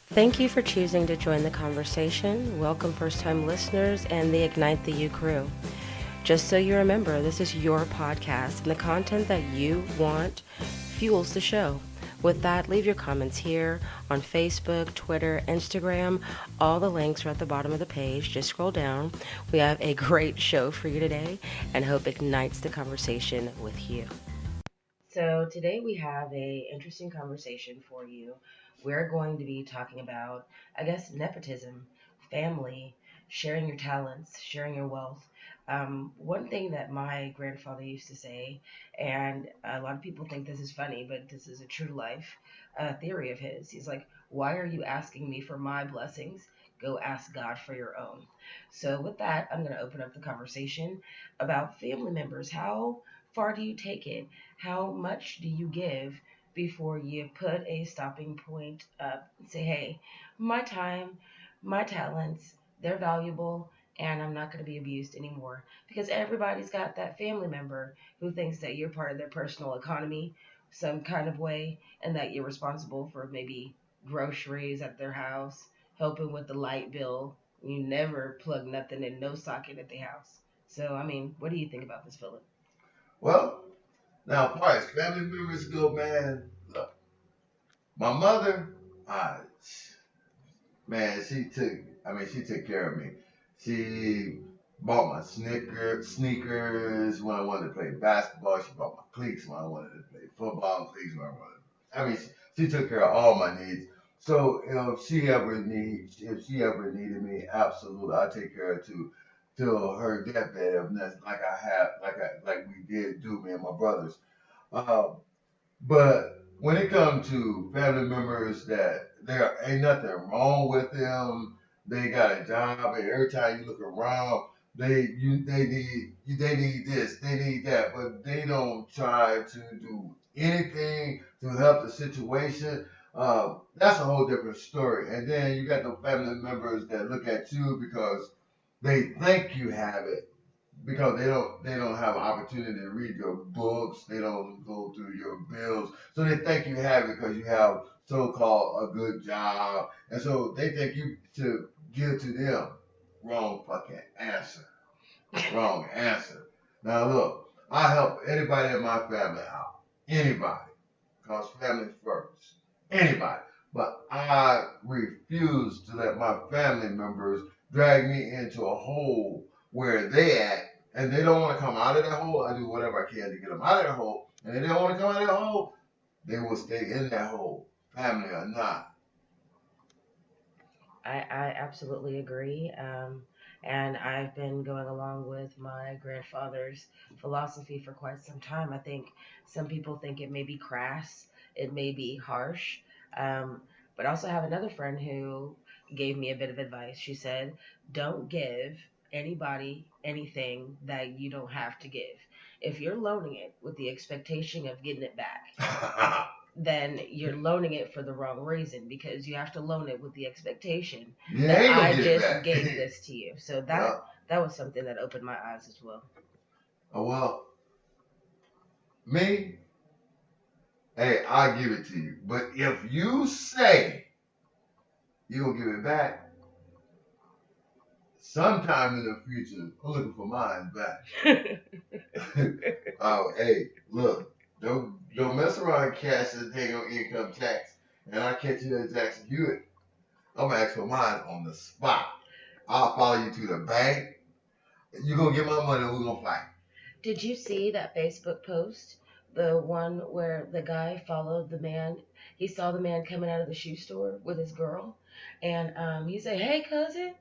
Thank you for choosing to join the conversation. Welcome, first time listeners and the Ignite the You crew. Just so you remember, this is your podcast, and the content that you want fuels the show. With that, leave your comments here on Facebook, Twitter, Instagram. All the links are at the bottom of the page. Just scroll down. We have a great show for you today and hope ignites the conversation with you. So today we have a interesting conversation for you. We're going to be talking about, I guess, nepotism, family, sharing your talents, sharing your wealth. One thing that my grandfather used to say, and a lot of people think this is funny, but this is a true life theory of his. He's like, "Why are you asking me for my blessings? Go ask God for your own." So with that, I'm going to open up the conversation about family members. How far do you take it? How much do you give before you put a stopping point up and say, hey, my time, my talents, they're valuable and I'm not going to be abused anymore? Because everybody's got that family member who thinks that you're part of their personal economy some kind of way and that you're responsible for maybe groceries at their house, helping with the light bill. You never plug nothing in no socket at the house. So, I mean, what do you think about this, Philip? Well, now, as far as family members go, man, look, my mother, uh, man, she took care of me. She bought my sneakers when I wanted to play basketball. She bought my cleats when I wanted to play football, cleats when I wanted. She took care of all my needs. So, if she ever needed me, absolutely, I take care of to till her deathbed, if that's like we did do, me and my brothers. Um, but when it comes to family members that there ain't nothing wrong with them, they got a job, and every time you look around, they need this, they need that, but they don't try to do anything to help the situation. That's a whole different story. And then you got the family members that look at you because they think you have it because they don't have an opportunity to read your books. They don't go through your bills, so they think you have it because you have so-called a good job, and so they think you should give to them. Wrong fucking answer. Wrong answer. Now look, I help anybody in my family out. Anybody, cause family first. Anybody, but I refuse to let my family members drag me into a hole where they at and they don't want to come out of that hole. I do whatever I can to get them out of that hole. And if they don't want to come out of that hole, they will stay in that hole, family or not. I absolutely agree. And I've been going along with my grandfather's philosophy for quite some time. I think some people think it may be crass, it may be harsh. Um, but I also have another friend who gave me a bit of advice. She said, don't give anybody anything that you don't have to give. If you're loaning it with the expectation of getting it back, then you're loaning it for the wrong reason because you have to loan it with the expectation You that ain't gonna I get it just back. gave this to you. So that Yeah. that was something that opened my eyes as well. Oh, well, me, hey, I'll give it to you. But if you say you gonna give it back, sometime in the future, I'm looking for mine back. Oh, hey, look, don't mess around and cash this thing on income tax, and I catch you at Jackson Hewitt. I'm gonna ask for mine on the spot. I'll follow you to the bank. You gonna get my money, and we're gonna fight. Did you see that Facebook post? The one where the guy followed the man. He saw the man coming out of the shoe store with his girl, and he said, hey cousin,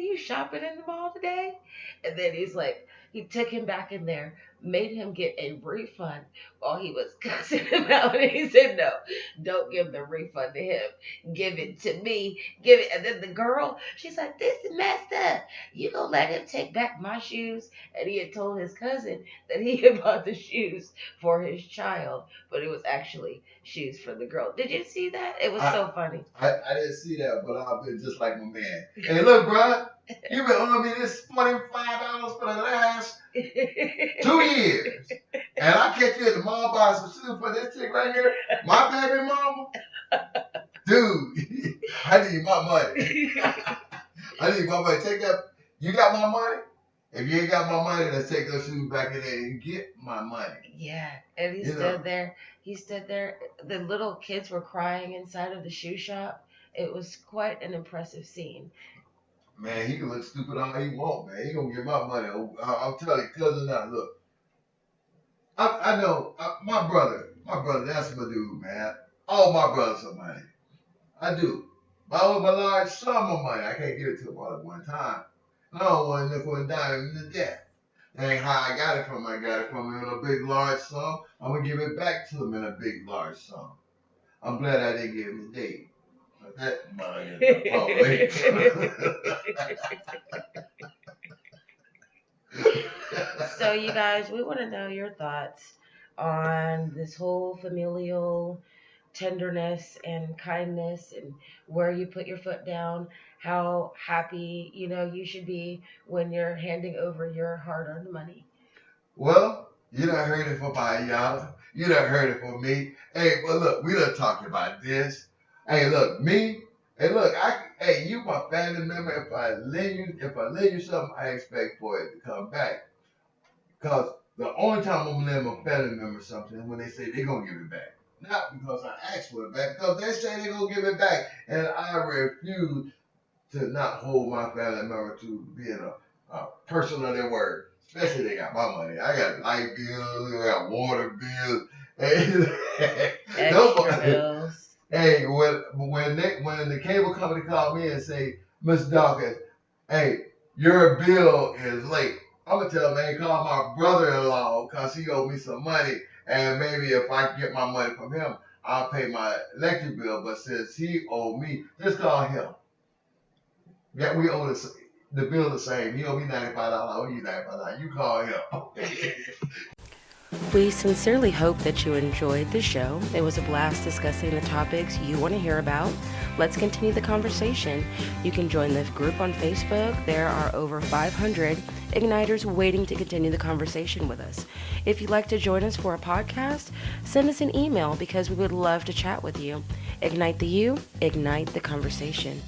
you shopping in the mall today?" And then he's like, he took him back in there, made him get a refund while he was cussing him out. And he said, "No, don't give the refund to him. Give it to me. Give it." And then the girl, she's like, "This is messed up. You gonna let him take back my shoes?" And he had told his cousin that he had bought the shoes for his child, but it was actually shoes for the girl. Did you see that? It was I, so funny. I didn't see that, but I've been just like my man. Hey, look, bro, you been owing me this $45 for the last 2 years, and I catch you at the mall buying some shoes for this chick right here, my baby mama. dude, I need my money. I need my money. Take that. You got my money? If you ain't got my money, let's take those shoes back in there and get my money. Yeah, and he stood there. He stood there. The little kids were crying inside of the shoe shop. It was quite an impressive scene. Man, he can look stupid all he want, man. He gonna get my money. I'm telling you, cousin, now look. I know my brother, that's my dude, man. All my brothers are money. I do. But I want a large sum of money. I can't give it to him all at one time. I don't want to for a dime to death. That ain't how I got it from him. I got it from him in a big, large sum. I'm going to give it back to him in a big, large sum. I'm glad I didn't give him today. But that money is the public. So, you guys, we want to know your thoughts on this whole familial tenderness and kindness and where you put your foot down, how happy, you should be when you're handing over your hard-earned money. Well, you done heard it from y'all. You done heard it from me. Hey, but look, we done talked about this. Hey, look, me. Hey, look, you my family member. If I lend you something, I expect for it to come back. Because the only time I'm gonna lend my family member something is when they say they're gonna give it back. Not because I asked for it back, because they say they're gonna give it back, and I refuse to not hold my family member to being a person of their word. Especially they got my money. I got light bills, I got water bills, extra bills. Hey, when the cable company called me and say, Miss Dawkins, hey, your bill is late. I'm gonna tell them, hey, call my brother-in-law because he owed me some money, and maybe if I get my money from him, I'll pay my electric bill. But since he owed me, just call him. Yeah, we owe the bill the same. He owe me $95. I owe you $95. You call him. We sincerely hope that you enjoyed the show. It was a blast discussing the topics you want to hear about. Let's continue the conversation. You can join the group on Facebook. There are over 500 Igniters waiting to continue the conversation with us. If you'd like to join us for a podcast, send us an email because we would love to chat with you. Ignite the You, ignite the conversation.